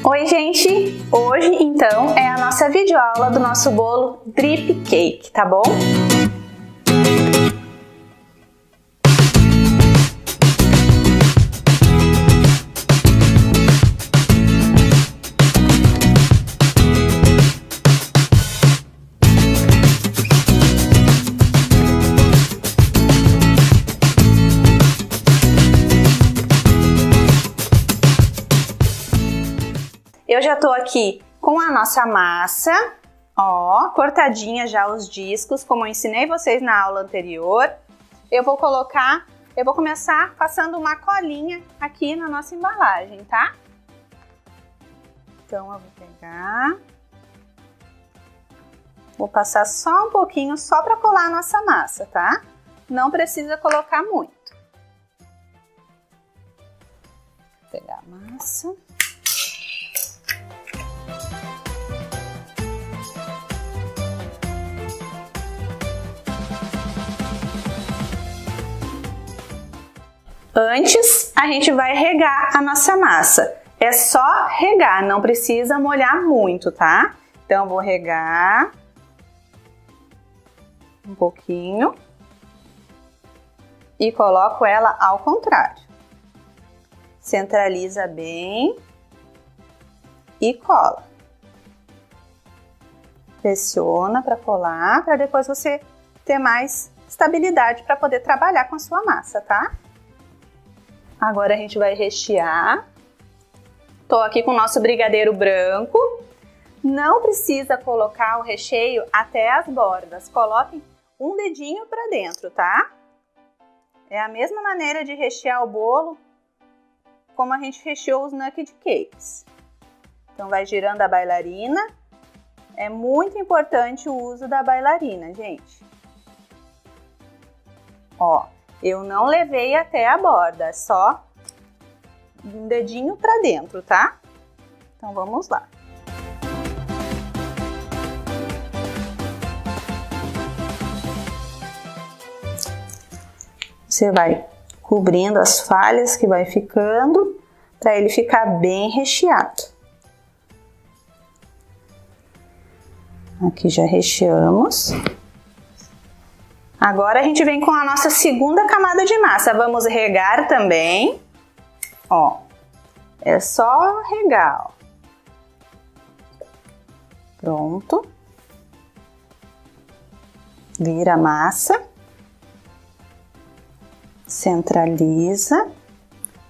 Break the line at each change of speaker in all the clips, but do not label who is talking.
Oi, gente! Hoje, então, é a nossa videoaula do nosso bolo Drip Cake, tá bom? Eu já tô aqui com a nossa massa, ó, cortadinha já os discos, como eu ensinei vocês na aula anterior. Eu vou começar passando uma colinha aqui na nossa embalagem, tá? Então eu vou pegar, vou passar só um pouquinho, só para colar a nossa massa, tá? Não precisa colocar muito. Vou pegar a massa. Antes, a gente vai regar a nossa massa. É só regar, não precisa molhar muito, tá? Então, eu vou regar um pouquinho e coloco ela ao contrário. Centraliza bem e cola. Pressiona para colar, para depois você ter mais estabilidade para poder trabalhar com a sua massa, tá? Agora a gente vai rechear. Tô aqui com o nosso brigadeiro branco. Não precisa colocar o recheio até as bordas. Coloquem um dedinho para dentro, tá? É a mesma maneira de rechear o bolo como a gente recheou os nugget cakes. Então vai girando a bailarina. É muito importante o uso da bailarina, gente. Ó. Eu não levei até a borda, só um dedinho para dentro, tá? Então vamos lá. Você vai cobrindo as falhas que vai ficando para ele ficar bem recheado. Aqui já recheamos. Agora a gente vem com a nossa segunda camada de massa. Vamos regar também. Ó, é só regar, ó. Pronto. Vira a massa. Centraliza.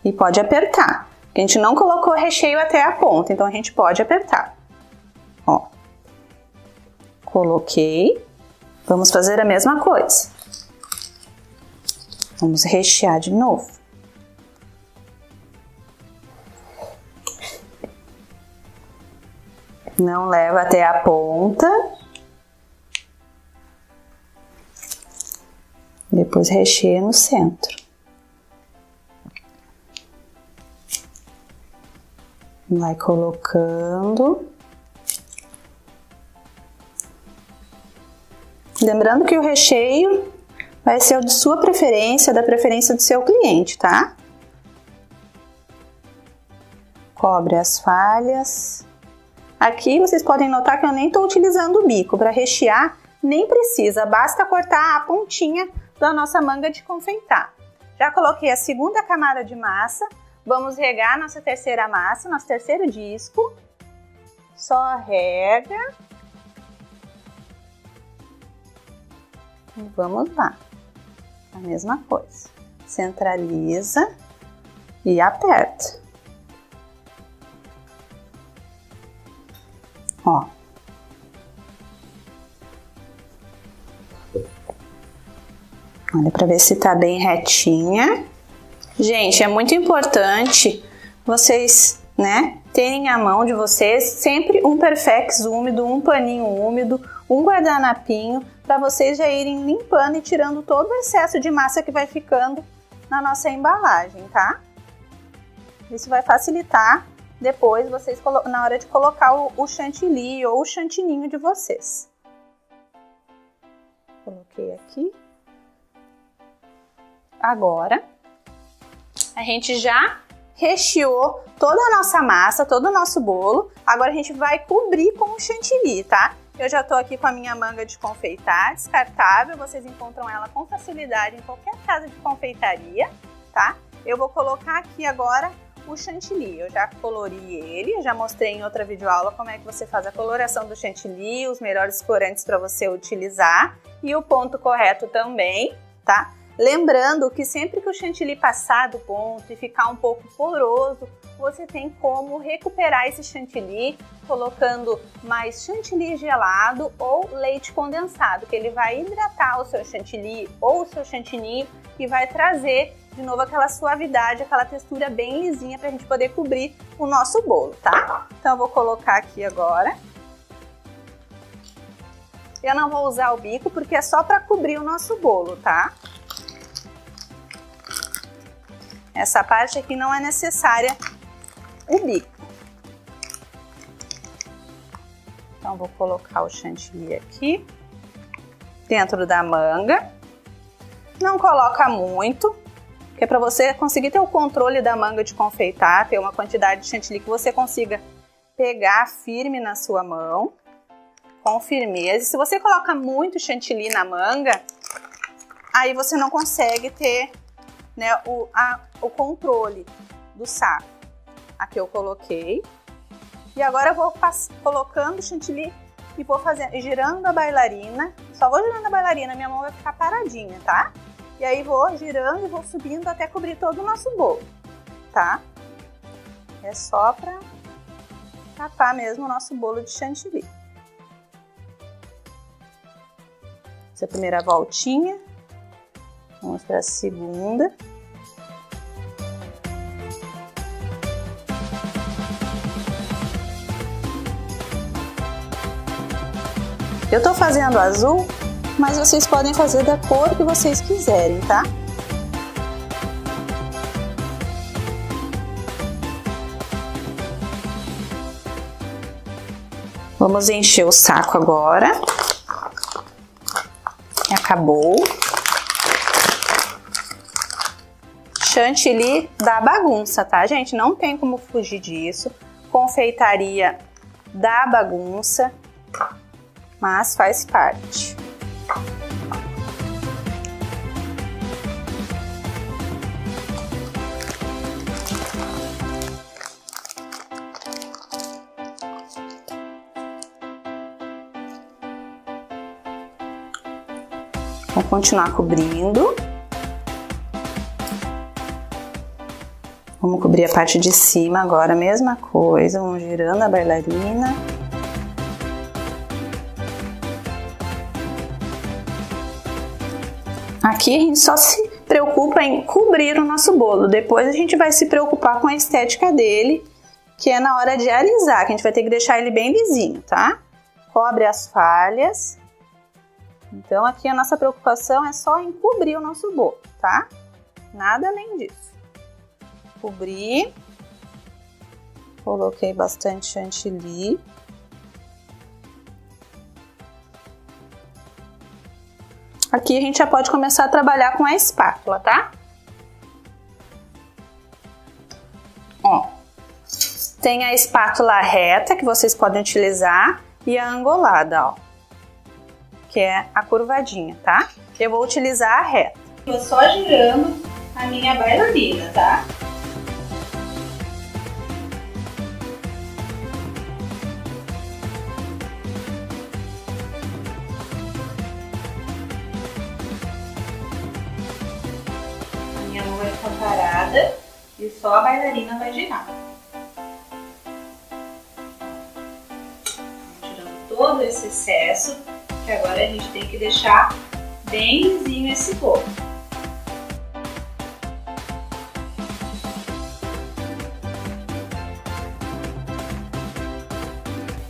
E pode apertar. Porque a gente não colocou recheio até a ponta, então a gente pode apertar. Ó. Coloquei. Vamos fazer a mesma coisa. Vamos rechear de novo. Não leva até a ponta. Depois recheia no centro. Vai colocando. Lembrando que o recheio vai ser o de sua preferência, da preferência do seu cliente, tá? Cobre as falhas. Aqui vocês podem notar que eu nem estou utilizando o bico. Para rechear, nem precisa, basta cortar a pontinha da nossa manga de confeitar. Já coloquei a segunda camada de massa. Vamos regar nossa terceira massa, nosso terceiro disco. Só rega. E vamos lá, a mesma coisa, centraliza e aperta. Ó. Olha para ver se tá bem retinha. Gente, é muito importante vocês, né, terem à mão de vocês sempre um Perfex úmido, um paninho úmido, um guardanapinho, para vocês já irem limpando e tirando todo o excesso de massa que vai ficando na nossa embalagem, tá? Isso vai facilitar depois vocês na hora de colocar o chantilly ou o chantininho de vocês. Coloquei aqui. Agora, a gente já recheou toda a nossa massa, todo o nosso bolo. Agora a gente vai cobrir com o chantilly, tá? Eu já tô aqui com a minha manga de confeitar, descartável. Vocês encontram ela com facilidade em qualquer casa de confeitaria, tá? Eu vou colocar aqui agora o chantilly. Eu já colori ele, já mostrei em outra videoaula como é que você faz a coloração do chantilly, os melhores corantes para você utilizar e o ponto correto também, tá? Lembrando que sempre que o chantilly passar do ponto e ficar um pouco poroso, você tem como recuperar esse chantilly colocando mais chantilly gelado ou leite condensado, que ele vai hidratar o seu chantilly ou o seu chantilly e vai trazer de novo aquela suavidade, aquela textura bem lisinha para a gente poder cobrir o nosso bolo, tá? Então eu vou colocar aqui agora. Eu não vou usar o bico porque é só para cobrir o nosso bolo, tá? Essa parte aqui não é necessária o bico. Então vou colocar o chantilly aqui dentro da manga. Não coloca muito, porque é para você conseguir ter o controle da manga de confeitar, ter uma quantidade de chantilly que você consiga pegar firme na sua mão, com firmeza. E se você coloca muito chantilly na manga, aí você não consegue ter, né, o controle do saco. Aqui eu coloquei. E agora eu vou colocando chantilly e vou girando a bailarina. Só vou girando a bailarina, minha mão vai ficar paradinha, tá? E aí vou girando e vou subindo até cobrir todo o nosso bolo, tá? É só pra tapar mesmo o nosso bolo de chantilly. Essa é a primeira voltinha. Vamos para a segunda. Eu tô fazendo azul, mas vocês podem fazer da cor que vocês quiserem, tá? Vamos encher o saco agora. Acabou. Chantilly dá bagunça, tá, gente? Não tem como fugir disso. Confeitaria dá bagunça, mas faz parte. Vou continuar cobrindo. Vamos cobrir a parte de cima agora, a mesma coisa. Vamos girando a bailarina. Aqui a gente só se preocupa em cobrir o nosso bolo. Depois a gente vai se preocupar com a estética dele, que é na hora de alisar, que a gente vai ter que deixar ele bem lisinho, tá? Cobre as falhas. Então aqui a nossa preocupação é só em cobrir o nosso bolo, tá? Nada além disso. Cobri. Coloquei bastante chantilly. Aqui a gente já pode começar a trabalhar com a espátula, tá? Ó, tem a espátula reta que vocês podem utilizar e a angolada, ó, que é a curvadinha, tá? Eu vou utilizar a reta. Tô só girando a minha bailarina, tá? Minha mão vai ficar parada e só a bailarina vai girar. Tirando todo esse excesso, que agora a gente tem que deixar bem lisinho esse bolo.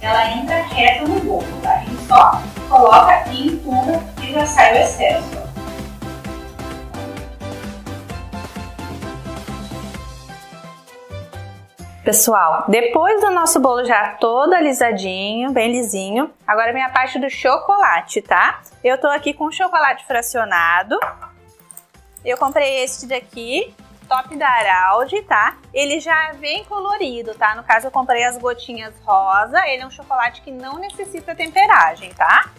Ela entra reta no bolo, tá? A gente só coloca e empurra e já sai o excesso. Pessoal, depois do nosso bolo já todo alisadinho, bem lisinho, agora vem a parte do chocolate, tá? Eu tô aqui com chocolate fracionado. Eu comprei este daqui, top da Araldi, tá? Ele já vem colorido, tá? No caso eu comprei as gotinhas rosa, ele é um chocolate que não necessita temperagem, tá?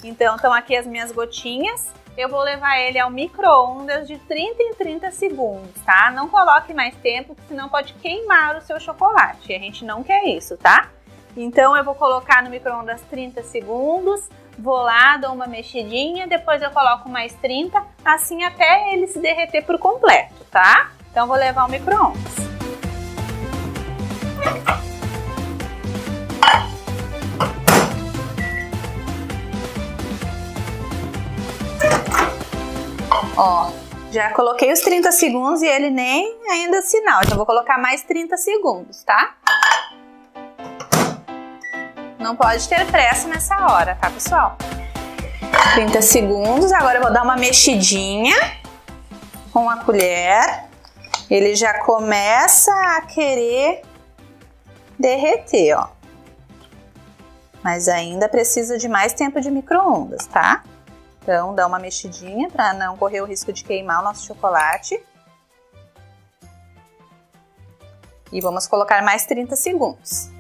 Então estão aqui as minhas gotinhas. Eu vou levar ele ao micro-ondas de 30 em 30 segundos, tá? Não coloque mais tempo, senão pode queimar o seu chocolate. A gente não quer isso, tá? Então eu vou colocar no micro-ondas 30 segundos, vou lá, dou uma mexidinha, depois eu coloco mais 30, assim até ele se derreter por completo, tá? Então vou levar ao micro-ondas. Ó, já coloquei os 30 segundos e ele nem ainda sinal, então vou colocar mais 30 segundos, tá? Não pode ter pressa nessa hora, tá, pessoal? 30 segundos, agora eu vou dar uma mexidinha com a colher. Ele já começa a querer derreter, ó. Mas ainda precisa de mais tempo de micro-ondas, tá? Então, dá uma mexidinha para não correr o risco de queimar o nosso chocolate. E vamos colocar mais 30 segundos.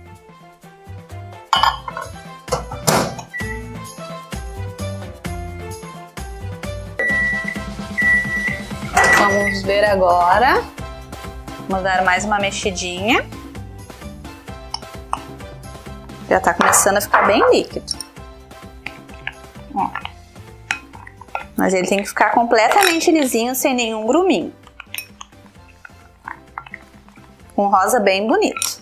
Vamos ver agora. Vamos dar mais uma mexidinha. Já tá começando a ficar bem líquido. Ó. Mas ele tem que ficar completamente lisinho, sem nenhum gruminho. Um rosa bem bonito.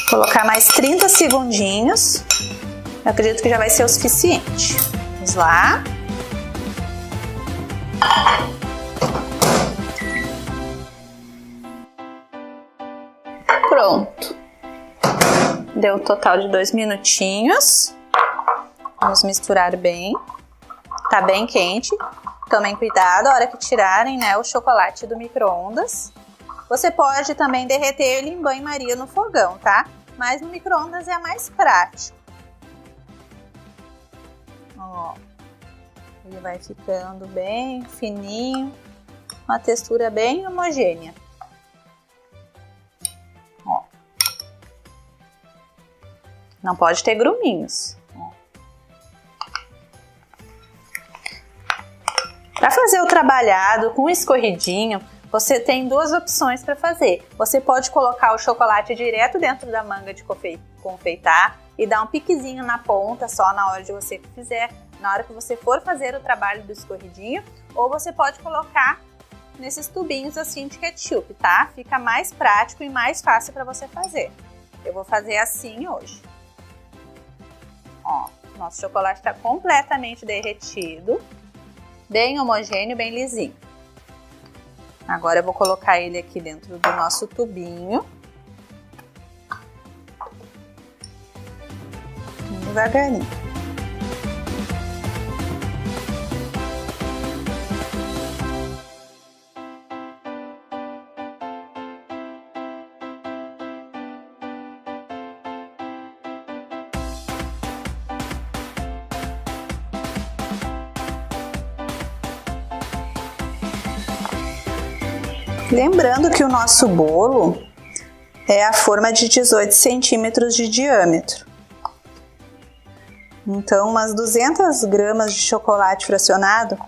Vou colocar mais 30 segundinhos. Eu acredito que já vai ser o suficiente. Vamos lá. Pronto. Deu um total de 2 minutinhos. Vamos misturar bem. Tá bem quente. Tomem cuidado a hora que tirarem, né, o chocolate do micro-ondas. Você pode também derreter ele em banho-maria no fogão, tá? Mas no micro-ondas é mais prático. Ó, ele vai ficando bem fininho, uma textura bem homogênea. Ó. Não pode ter gruminhos. Para fazer o trabalhado com escorridinho, você tem duas opções para fazer. Você pode colocar o chocolate direto dentro da manga de confeitar e dar um piquezinho na ponta só na hora de você fizer, na hora que você for fazer o trabalho do escorridinho, ou você pode colocar nesses tubinhos assim de ketchup, tá? Fica mais prático e mais fácil para você fazer. Eu vou fazer assim hoje. Ó, nosso chocolate está completamente derretido, bem homogêneo, bem lisinho. Agora eu vou colocar ele aqui dentro do nosso tubinho. Devagarinho. Lembrando que o nosso bolo é a forma de 18 centímetros de diâmetro. Então, umas 200 gramas de chocolate fracionado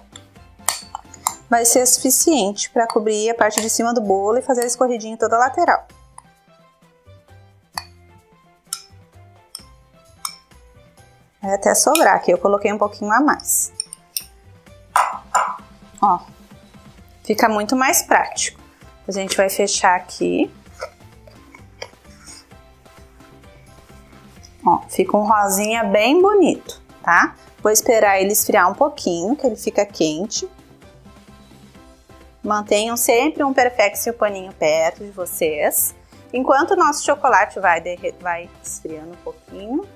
vai ser suficiente para cobrir a parte de cima do bolo e fazer a escorridinha em toda a lateral. Vai até sobrar, aqui eu coloquei um pouquinho a mais. Ó, fica muito mais prático. A gente vai fechar aqui. Ó, fica um rosinha bem bonito, tá? Vou esperar ele esfriar um pouquinho, que ele fica quente. Mantenham sempre um Perfex e o paninho perto de vocês. Enquanto o nosso chocolate vai esfriando um pouquinho.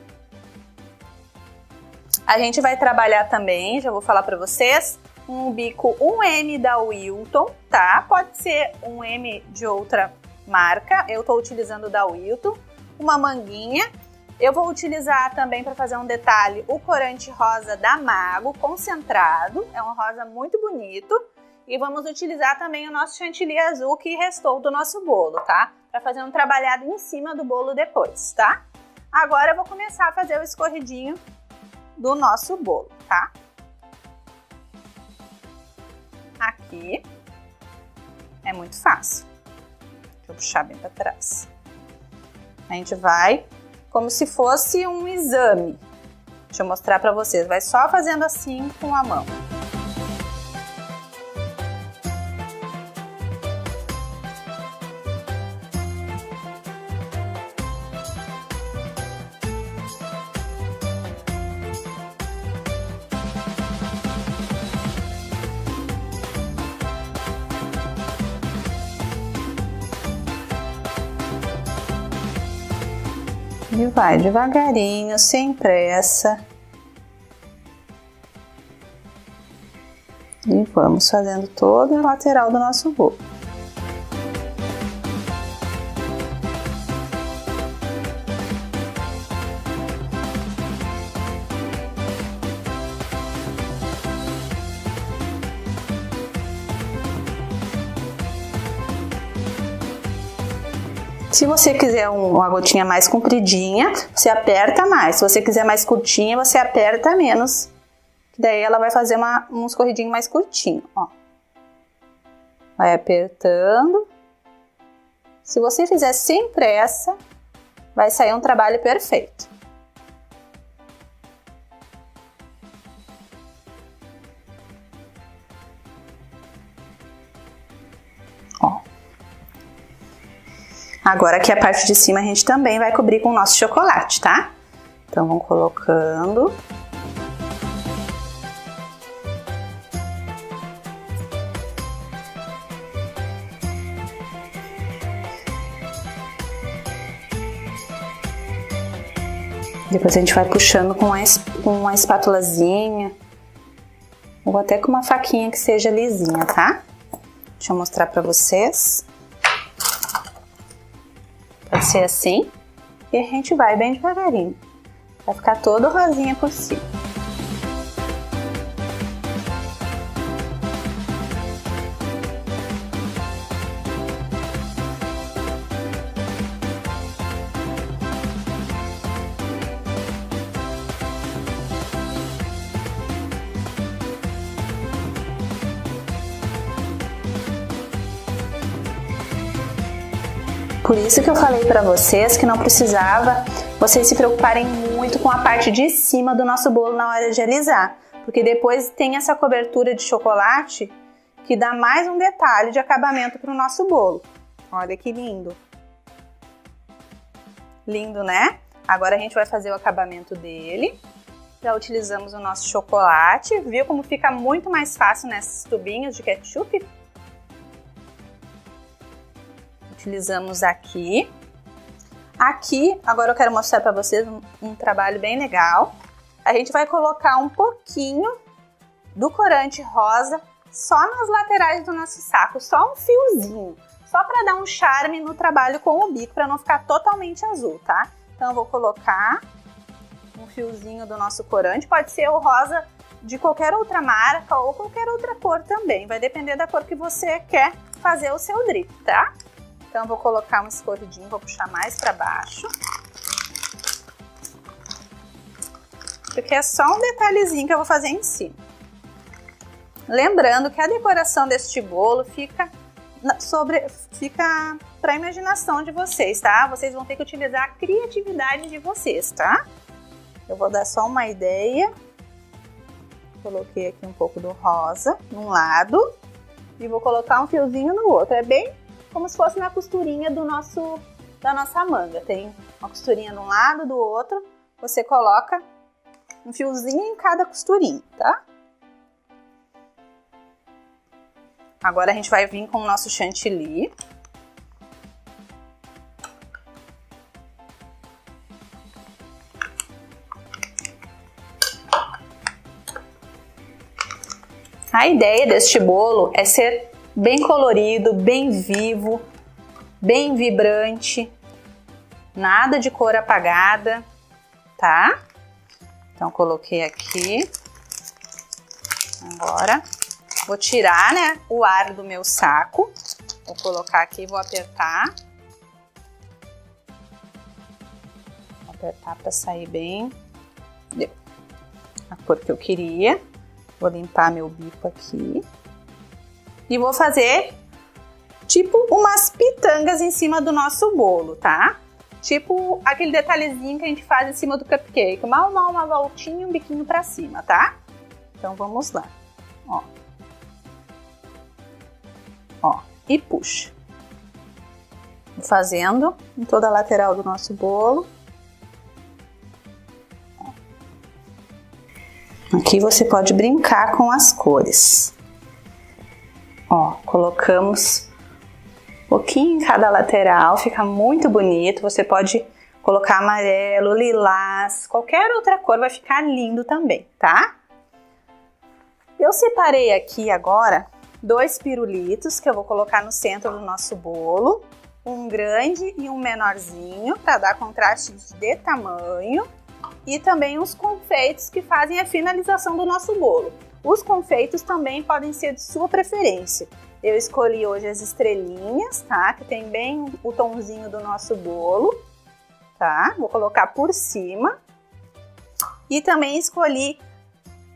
A gente vai trabalhar também, já vou falar pra vocês, um bico 1M da Wilton, tá? Pode ser 1M de outra marca, eu estou utilizando da Wilton, uma manguinha. Eu vou utilizar também para fazer um detalhe o corante rosa da Mago, concentrado, é um rosa muito bonito. E vamos utilizar também o nosso chantilly azul que restou do nosso bolo, tá? Para fazer um trabalhado em cima do bolo depois, tá? Agora eu vou começar a fazer o escorridinho do nosso bolo, tá? Aqui é muito fácil. Deixa eu puxar bem para trás. A gente vai como se fosse um exame. Deixa eu mostrar para vocês. Vai só fazendo assim com a mão. E vai devagarinho, sem pressa. E vamos fazendo toda a lateral do nosso bolo. Se você quiser uma gotinha mais compridinha, você aperta mais. Se você quiser mais curtinha, você aperta menos. Daí ela vai fazer um escorridinho mais curtinho, ó. Vai apertando. Se você fizer sem pressa, vai sair um trabalho perfeito. Ó. Agora aqui a parte de cima a gente também vai cobrir com o nosso chocolate, tá? Então vamos colocando. Depois a gente vai puxando com uma espátulazinha ou até com uma faquinha que seja lisinha, tá? Deixa eu mostrar pra vocês. Pode ser assim, e a gente vai bem devagarinho. Vai ficar todo rosinha por cima. Por isso que eu falei para vocês que não precisava vocês se preocuparem muito com a parte de cima do nosso bolo na hora de alisar, porque depois tem essa cobertura de chocolate que dá mais um detalhe de acabamento para o nosso bolo. Olha que lindo! Lindo, né? Agora a gente vai fazer o acabamento dele. Já utilizamos o nosso chocolate. Viu como fica muito mais fácil nesses tubinhos de ketchup? Utilizamos aqui. Aqui, agora eu quero mostrar para vocês um trabalho bem legal. A gente vai colocar um pouquinho do corante rosa só nas laterais do nosso saco, só um fiozinho, só para dar um charme no trabalho com o bico, para não ficar totalmente azul, tá? Então eu vou colocar um fiozinho do nosso corante, pode ser o rosa de qualquer outra marca ou qualquer outra cor também, vai depender da cor que você quer fazer o seu drip, tá? Então eu vou colocar um escorridinho, vou puxar mais para baixo. Porque é só um detalhezinho que eu vou fazer em cima. Lembrando que a decoração deste bolo fica para a imaginação de vocês, tá? Vocês vão ter que utilizar a criatividade de vocês, tá? Eu vou dar só uma ideia. Coloquei aqui um pouco do rosa num lado e vou colocar um fiozinho no outro. É bem como se fosse na costurinha da nossa manga. Tem uma costurinha de um lado, do outro. Você coloca um fiozinho em cada costurinha, tá? Agora a gente vai vir com o nosso chantilly. A ideia deste bolo é ser bem colorido, bem vivo, bem vibrante, nada de cor apagada, tá? Então, coloquei aqui. Agora, vou tirar, né, o ar do meu saco. Vou colocar aqui, vou apertar. Vou apertar para sair bem a cor que eu queria. Vou limpar meu bico aqui. E vou fazer tipo umas pitangas em cima do nosso bolo, tá? Tipo aquele detalhezinho que a gente faz em cima do cupcake. Uma voltinha e um biquinho pra cima, tá? Então vamos lá. Ó. Ó. E puxa. Vou fazendo em toda a lateral do nosso bolo. Aqui você pode brincar com as cores. Ó, colocamos um pouquinho em cada lateral, fica muito bonito. Você pode colocar amarelo, lilás, qualquer outra cor, vai ficar lindo também, tá? Eu separei aqui agora 2 pirulitos que eu vou colocar no centro do nosso bolo. Um grande e um menorzinho, para dar contraste de tamanho. E também os confeitos que fazem a finalização do nosso bolo. Os confeitos também podem ser de sua preferência. Eu escolhi hoje as estrelinhas, tá? Que tem bem o tomzinho do nosso bolo, tá? Vou colocar por cima. E também escolhi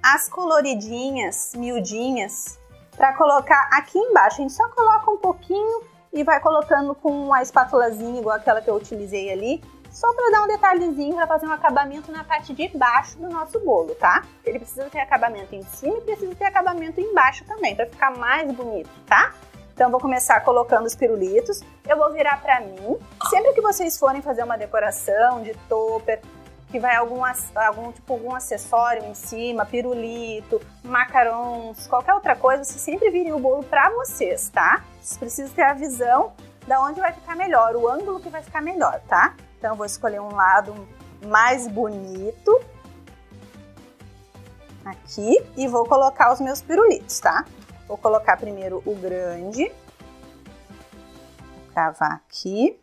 as coloridinhas, miudinhas, para colocar aqui embaixo. A gente só coloca um pouquinho e vai colocando com uma espátulazinha igual aquela que eu utilizei ali. Só para dar um detalhezinho, para fazer um acabamento na parte de baixo do nosso bolo, tá? Ele precisa ter acabamento em cima e precisa ter acabamento embaixo também, para ficar mais bonito, tá? Então, eu vou começar colocando os pirulitos. Eu vou virar para mim. Sempre que vocês forem fazer uma decoração de topper, que vai algum acessório em cima, pirulito, macarons, qualquer outra coisa, vocês sempre virem o bolo para vocês, tá? Vocês precisam ter a visão da onde vai ficar melhor, o ângulo que vai ficar melhor, tá? Então, eu vou escolher um lado mais bonito aqui e vou colocar os meus pirulitos, tá? Vou colocar primeiro o grande, vou cravar aqui.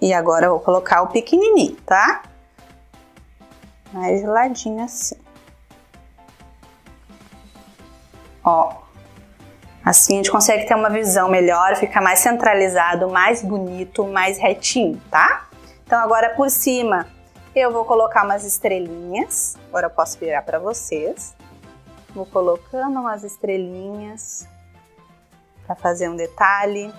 E agora eu vou colocar o pequenininho, tá? Mais de ladinho assim. Ó. Assim a gente consegue ter uma visão melhor, fica mais centralizado, mais bonito, mais retinho, tá? Então agora por cima eu vou colocar umas estrelinhas. Agora eu posso virar para vocês. Vou colocando umas estrelinhas para fazer um detalhe.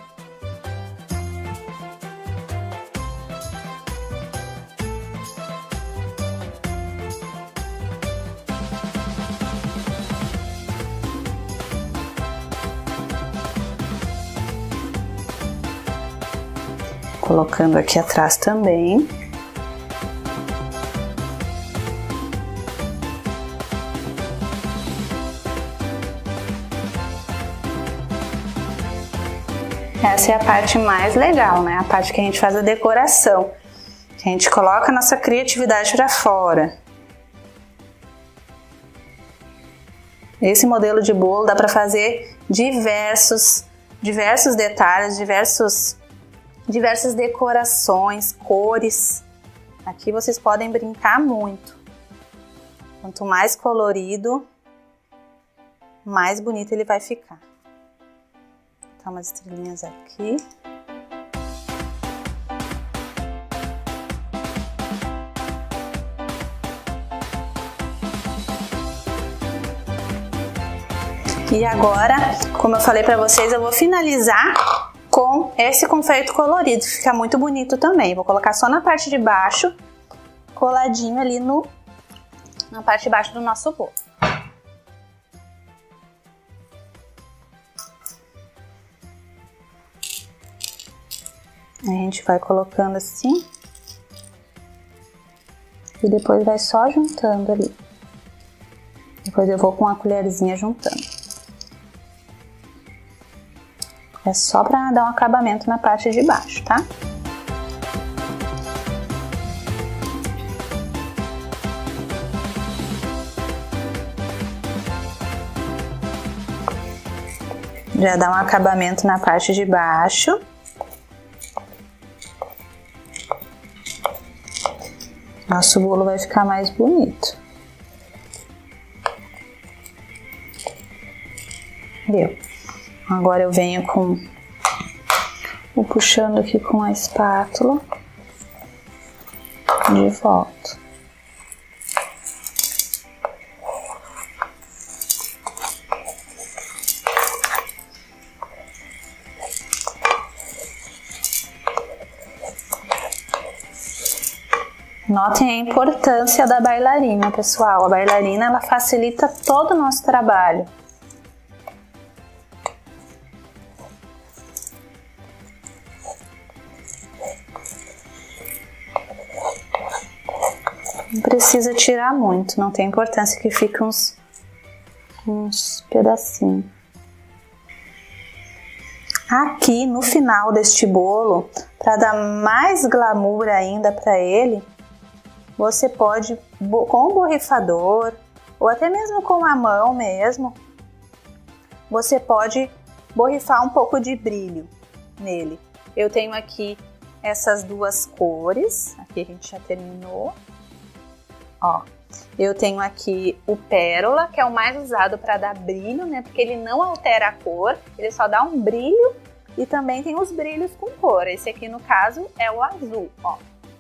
Colocando aqui atrás também. Essa é a parte mais legal, né? A parte que a gente faz a decoração. Que a gente coloca a nossa criatividade para fora. Esse modelo de bolo dá para fazer diversos detalhes, diversas decorações, cores. Aqui vocês podem brincar muito. Quanto mais colorido, mais bonito ele vai ficar. Então, umas estrelinhas aqui. E agora, como eu falei para vocês, eu vou finalizar com esse confeito colorido, fica muito bonito também. Vou colocar só na parte de baixo, coladinho ali na parte de baixo do nosso bolo. A gente vai colocando assim e depois vai só juntando ali. Depois eu vou com a colherzinha juntando. É só para dar um acabamento na parte de baixo, tá? Já dá um acabamento na parte de baixo. Nosso bolo vai ficar mais bonito. Deu. Agora eu venho vou puxando aqui com a espátula de volta. Notem a importância da bailarina, pessoal. A bailarina, ela facilita todo o nosso trabalho. Não precisa tirar muito, não tem importância que fique uns pedacinhos. Aqui no final deste bolo, para dar mais glamour ainda para ele, você pode, com o borrifador, ou até mesmo com a mão mesmo, você pode borrifar um pouco de brilho nele. Eu tenho aqui essas duas cores, aqui a gente já terminou. Ó, eu tenho aqui o pérola, que é o mais usado para dar brilho, né? Porque ele não altera a cor, ele só dá um brilho e também tem os brilhos com cor. Esse aqui, no caso, é o azul, ó.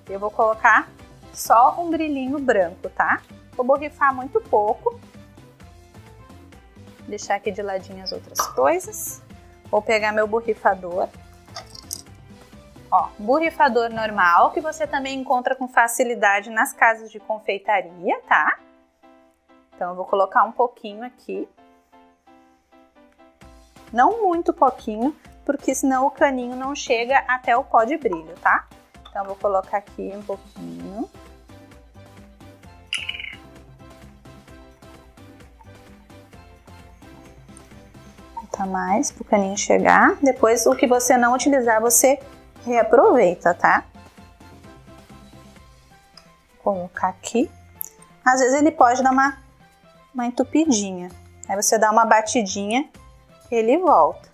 Eu vou colocar só um brilhinho branco, tá? Vou borrifar muito pouco. Deixar aqui de ladinho as outras coisas. Vou pegar meu borrifador. Ó, borrifador normal, que você também encontra com facilidade nas casas de confeitaria, tá? Então, eu vou colocar um pouquinho aqui. Não muito pouquinho, porque senão o caninho não chega até o pó de brilho, tá? Então, eu vou colocar aqui um pouquinho. Botar mais para o caninho chegar. Depois, o que você não utilizar, você reaproveita, tá? Vou colocar aqui. Às vezes ele pode dar uma entupidinha. Aí você dá uma batidinha e ele volta.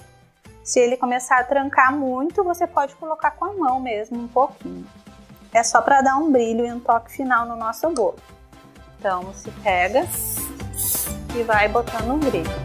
Se ele começar a trancar muito, você pode colocar com a mão mesmo um pouquinho. É só para dar um brilho e um toque final no nosso bolo. Então você pega e vai botando um brilho.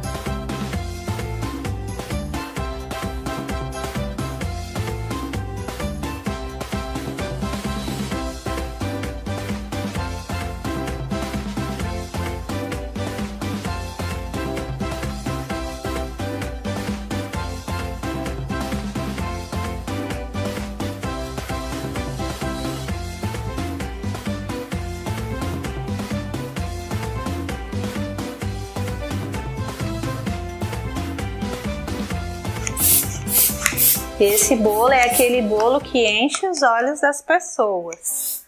Esse bolo é aquele bolo que enche os olhos das pessoas.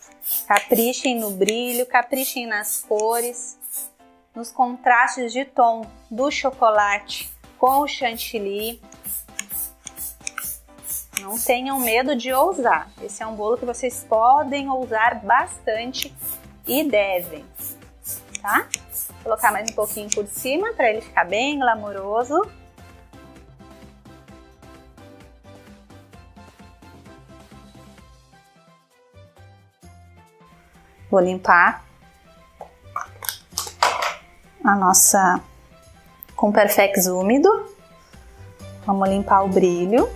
Caprichem no brilho, caprichem nas cores, nos contrastes de tom do chocolate com o chantilly. Não tenham medo de ousar. Esse é um bolo que vocês podem ousar bastante e devem, tá? Vou colocar mais um pouquinho por cima para ele ficar bem glamouroso. Vou limpar a nossa com Perfex úmido. Vamos limpar o brilho.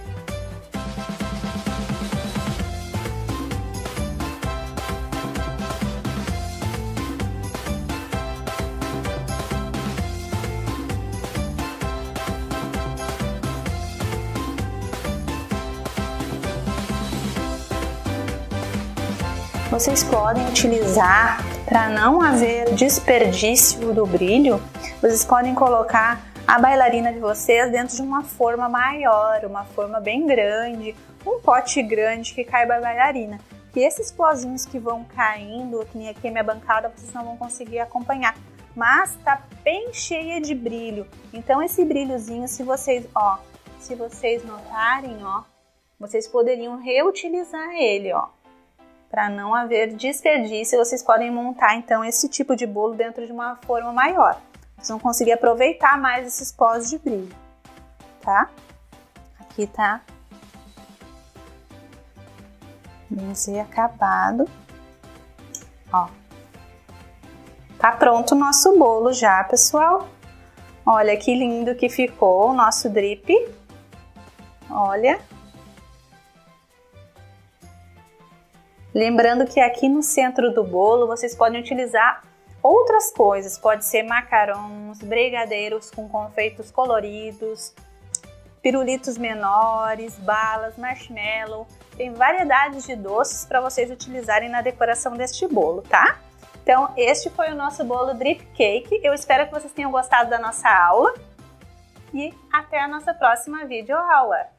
Vocês podem utilizar, para não haver desperdício do brilho, vocês podem colocar a bailarina de vocês dentro de uma forma maior, uma forma bem grande, um pote grande que caiba a bailarina. E esses pozinhos que vão caindo, que nem aqui a minha bancada, vocês não vão conseguir acompanhar. Mas tá bem cheia de brilho. Então esse brilhozinho, se vocês notarem, ó, vocês poderiam reutilizar ele, ó. Para não haver desperdício, vocês podem montar então esse tipo de bolo dentro de uma forma maior. Vocês vão conseguir aproveitar mais esses pós de brilho. tá? Aqui tá bem acabado. Ó. Tá pronto o nosso bolo já, pessoal. Olha que lindo que ficou o nosso drip. Olha. Lembrando que aqui no centro do bolo vocês podem utilizar outras coisas. Pode ser macarons, brigadeiros com confeitos coloridos, pirulitos menores, balas, marshmallow. Tem variedades de doces para vocês utilizarem na decoração deste bolo, tá? Então, este foi o nosso bolo Drip Cake. Eu espero que vocês tenham gostado da nossa aula. E até a nossa próxima videoaula.